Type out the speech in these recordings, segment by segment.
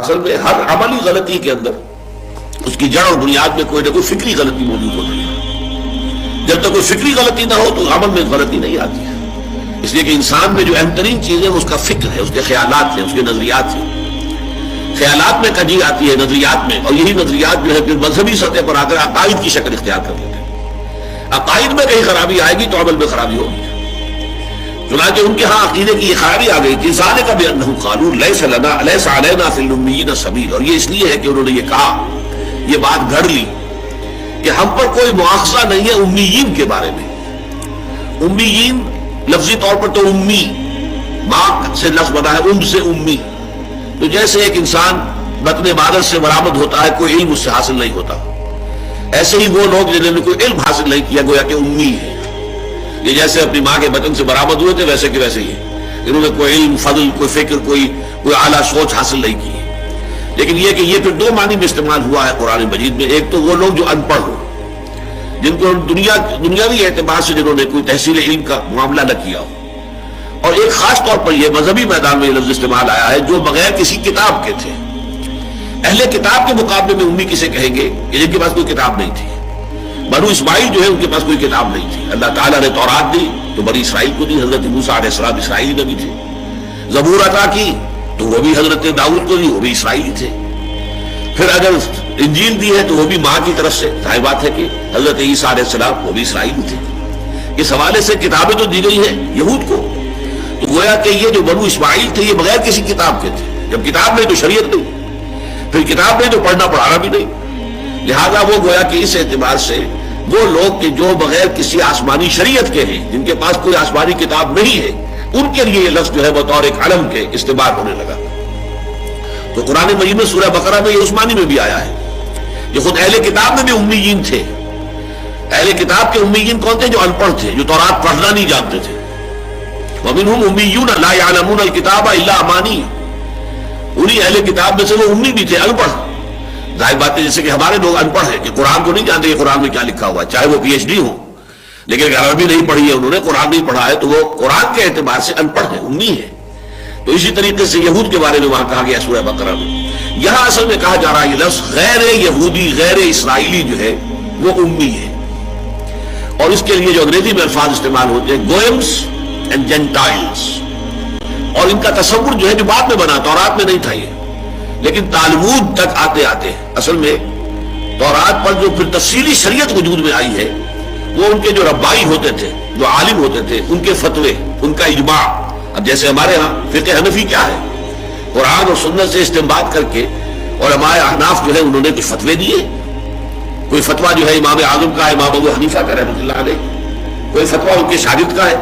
اصل میں ہر عملی غلطی کے اندر اس کی جڑ اور بنیاد میں کوئی نہ کوئی فکری غلطی موجود ہوتی ہے. جب تک کوئی فکری غلطی نہ ہو تو عمل میں غلطی نہیں آتی ہے. اس لیے کہ انسان میں جو اہم ترین چیز ہے اس کا فکر ہے، اس کے خیالات ہیں، اس کے نظریات ہیں. خیالات میں کجی آتی ہے نظریات میں، اور یہی نظریات جو ہے پھر مذہبی سطح پر آ کر عقائد کی شکل اختیار کر لیتے ہیں. عقائد میں کہیں خرابی آئے گی تو عمل میں خرابی ہوگی. چنانچہ ان کے ہاں عقیدے کی یہ خرابی آ گئی کہ ذالک بأنہم قالوا لیس علینا فی الامیین سبیل، اور یہ اس لیے ہے کہ انہوں نے یہ کہا، یہ بات گھڑ لی کہ ہم پر کوئی مواخذہ نہیں ہے امیین کے بارے میں. امیین لفظی طور پر تو امی، ماں سے لفظ بنا ہے ام سے امی. تو جیسے ایک انسان بطن مادر سے برآمد ہوتا ہے، کوئی علم اس سے حاصل نہیں ہوتا، ایسے ہی وہ لوگ جنہوں نے کوئی علم حاصل نہیں کیا گویا کہ امی ہے. یہ جیسے اپنی ماں کے بطن سے برآمد ہوئے تھے ویسے کہ ویسے ہی انہوں نے کوئی علم، فضل، کوئی فکر، کوئی اعلیٰ سوچ حاصل نہیں کی. لیکن یہ کہ یہ پھر دو معنی میں استعمال ہوا ہے قرآن مجید میں. ایک تو وہ لوگ جو ان پڑھ ہو، جن کو دنیاوی اعتبار سے جنہوں نے کوئی تحصیل علم کا معاملہ نہ کیا ہو، اور ایک خاص طور پر یہ مذہبی میدان میں یہ لفظ استعمال آیا ہے جو بغیر کسی کتاب کے تھے. اہل کتاب کے مقابلے میں امی کسے کہیں گے کہ جن کے پاس کوئی کتاب نہیں تھی. بنو اسماعیل جو ہے ان کے پاس کوئی کتاب نہیں تھی. اللہ تعالیٰ نے تورات دی تو بنی اسرائیل کو دی، حضرت موسیٰ علیہ السلام اسرائیلی نبی تھے. زبور عطا کی تو وہ بھی حضرت داؤد کو دی، وہ بھی اسرائیلی تھے. پھر اگر انجیل دی ہے تو وہ بھی ماں کی طرف سے، ظاہر بات ہے کہ حضرت عیسیٰ علیہ السلام وہ بھی اسرائیلی تھے. اس حوالے سے کتابیں تو دی گئی ہیں یہود کو. تو گویا کہ یہ جو بنو اسماعیل تھے یہ بغیر کسی کتاب کے تھے. جب کتاب نہیں تو شریعت نہیں، پھر کتاب نہیں تو پڑھنا پڑھانا بھی نہیں. لہذا وہ گویا کہ اس اعتبار سے وہ لوگ کہ جو بغیر کسی آسمانی شریعت کے ہیں، جن کے پاس کوئی آسمانی کتاب نہیں ہے، ان کے لیے یہ لفظ جو ہے بطور ایک علم کے استعمال ہونے لگا. تو قرآن مجید میں سورہ بقرہ میں یہ عثمانی میں بھی آیا ہے. یہ خود اہل کتاب میں بھی امیین تھے. اہل کتاب کے امیین کون تھے؟ جو ان پڑھ تھے، جو تورات پڑھنا نہیں جانتے تھے. وَمِنْهُمْ أُمِّيُّونَ لَا يَعْلَمُونَ الْكِتَابَ إِلَّا أَمَانِيَّ. انہی اہل کتاب میں سے وہ امی بھی تھے، ان پڑھ. ظاہر بات ہے جیسے کہ ہمارے لوگ ان پڑھ ہیں کہ قرآن کو نہیں جانتے کہ قرآن میں کیا لکھا ہوا ہے، چاہے وہ پی ایچ ڈی ہو، لیکن اگر عربی نہیں پڑھی ہے، انہوں نے قرآن نہیں پڑھا ہے، تو وہ قرآن کے اعتبار سے ان پڑھ ہے، امی ہے. تو اسی طریقے سے یہود کے بارے میں وہاں کہا گیا سورہ بقرہ میں. یہاں اصل میں کہا جا رہا ہے یہ لفظ غیر یہودی، غیر اسرائیلی جو ہے وہ امی ہے. اور اس کے لیے جو انگریزی میں الفاظ استعمال ہوتے ہیں گوئمس اینڈ جینٹائلز، اور ان کا تصور جو ہے جو بعد میں بنا، تورات میں نہیں تھا یہ، لیکن تالمود تک آتے آتے اصل میں تورات پر جو پھر تفصیلی شریعت وجود میں آئی ہے، وہ ان کے جو ربائی ہوتے تھے، جو عالم ہوتے تھے، ان کے فتوے، ان کا اجماع. اب جیسے ہمارے ہاں فقہ حنفی کیا ہے، قرآن اور سنت سے استنباط کر کے علماء احناف جو ہے انہوں نے کچھ فتوے دیے. کوئی فتویٰ جو ہے امام اعظم کا ہے، امام ابو حنیفہ کا رحمۃ اللہ علیہ. کوئی فتویٰ ان کے شاگرد کا ہے،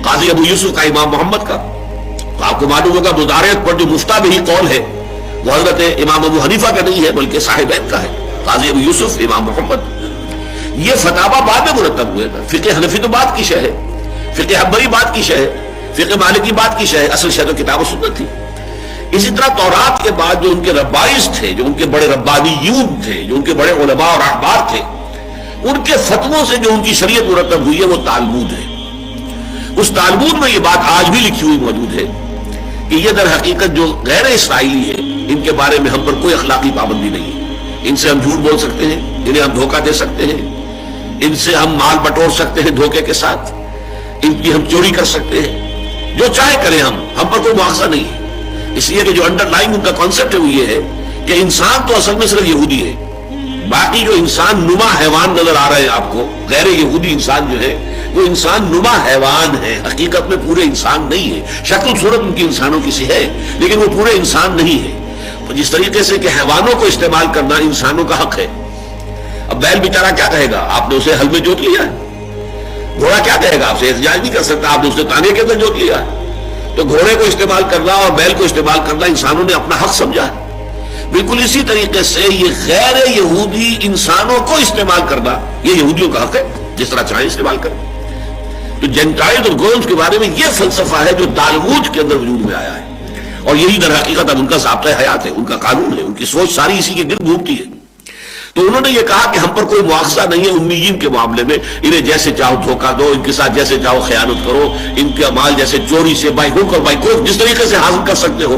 قاضی ابو یوسف کا، امام محمد کا. تو آپ کو معلوم ہوگا مدارک پر جو مفتہ بہی قول ہے وہ حضرت امام ابو حنیفہ کا نہیں ہے بلکہ صاحبین کا ہے، قاضی ابو یوسف، امام محمد. یہ فتاویٰ بعد میں مرتب ہوئے. فقہ حنفی تو بات کی شے ہے، فقہ حنبلی بات کی شے ہے، فقہ مالکی بات کی شے ہے، اصل شے تو کتاب و سنت تھی. اسی طرح تورات کے بعد جو ان کے ربائز تھے، جو ان کے بڑے ربانیون تھے، جو ان کے بڑے علماء اور احبار تھے، ان کے فتووں سے جو ان کی شریعت مرتب ہوئی ہے وہ تالمود ہے. اس تالمود میں یہ بات آج بھی لکھی ہوئی موجود ہے کہ یہ در حقیقت جو غیر اسرائیلی ہے ان کے بارے میں ہم پر کوئی اخلاقی پابندی نہیں ہے. ان سے ہم جھوٹ بول سکتے ہیں، انہیں ہم دھوکہ دے سکتے ہیں، ان سے ہم مال بٹور سکتے ہیں دھوکے کے ساتھ، ان کی ہم چوری کر سکتے ہیں، جو چاہے کریں ہم پر کوئی مواخذہ نہیں ہے. اس لیے کہ جو انڈر لائن ان کا کانسیپٹ ہے وہ یہ ہے کہ انسان تو اصل میں صرف یہودی ہے، باقی جو انسان نما حیوان نظر آ رہے ہیں آپ کو، غیر یہودی انسان جو ہے وہ انسان نما حیوان ہے، حقیقت میں پورے انسان نہیں ہے. شکل صورت ان کی انسانوں کی سی ہے لیکن وہ پورے انسان نہیں ہے. جس طریقے سے کہ حیوانوں کو استعمال کرنا انسانوں کا حق ہے. اب بیل بیچارہ کیا کہے گا؟ آپ نے اسے ہل میں جوت لیا ہے. گھوڑا کیا کہے گا؟ آپ سے احتجاج نہیں کر سکتا، آپ نے اسے تانے کے اندر جوت لیا ہے. تو گھوڑے کو استعمال کرنا اور بیل کو استعمال کرنا انسانوں نے اپنا حق سمجھا ہے. بالکل اسی طریقے سے یہ غیر یہودی انسانوں کو استعمال کرنا یہ یہودیوں کا حق ہے، جس طرح چاہیں استعمال کریں. تو جینٹائل اور گوئمز کے بارے میں یہ فلسفہ ہے جو تالمود کے اندر وجود میں آیا ہے، اور یہی در حقیقت اب ان کا ضابطۂ حیات ہے، ان کا قانون ہے، ان کی سوچ ساری اسی کے گرد گھومتی ہے. تو انہوں نے یہ کہا کہ ہم پر کوئی مواخذہ نہیں ہے امیین کے معاملے میں، انہیں جیسے چاہو دھوکہ دو، ان کے ساتھ جیسے چاہو خیانت کرو، ان کا مال جیسے چوری سے بائی ہوک اور بائی کوک جس طریقے سے حاصل کر سکتے ہو